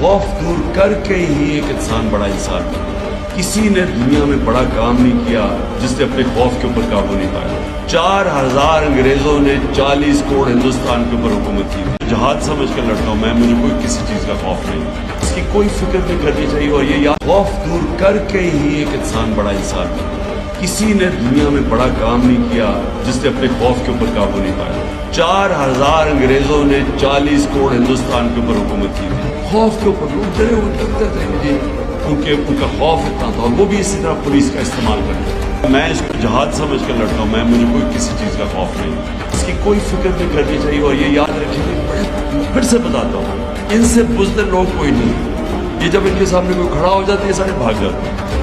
खौफ दूर करके ही एक इंसान बड़ा इंसान है। किसी ने दुनिया में बड़ा काम नहीं किया जिसने अपने खौफ के ऊपर काबू नहीं पाया। 4000 अंग्रेजों ने 40 करोड़ हिंदुस्तान के ऊपर हुकूमत की थी। जहाज समझ कर लड़ता हूँ मैं, मुझे कोई किसी चीज का खौफ नहीं, इसकी कोई फिक्र नहीं करनी चाहिए। और ये याद, खौफ दूर करके ही एक इंसान बड़ा इंसान है। किसी ने दुनिया में बड़ा काम नहीं किया जिसने अपने खौफ के ऊपर काबू नहीं पाया। 4000 अंग्रेजों ने 40 करोड़ हिंदुस्तान के ऊपर हुकूमत की थी। खौफ के ऊपर लोग डरे हुए लगते थे मुझे, उनका खौफ इतना था, और वो भी इसी तरह पुलिस का इस्तेमाल करते। मैं इसको जहाज समझ कर लड़ता हूँ मैं, मुझे कोई किसी चीज का खौफ नहीं, इसकी कोई फिक्र नहीं करनी चाहिए। और ये याद रखिए, फिर से बताता हूँ, इनसे बुज़दिल लोग कोई नहीं, ये जब इनके सामने कोई खड़ा हो जाते हैं सारे भाग जाते हैं।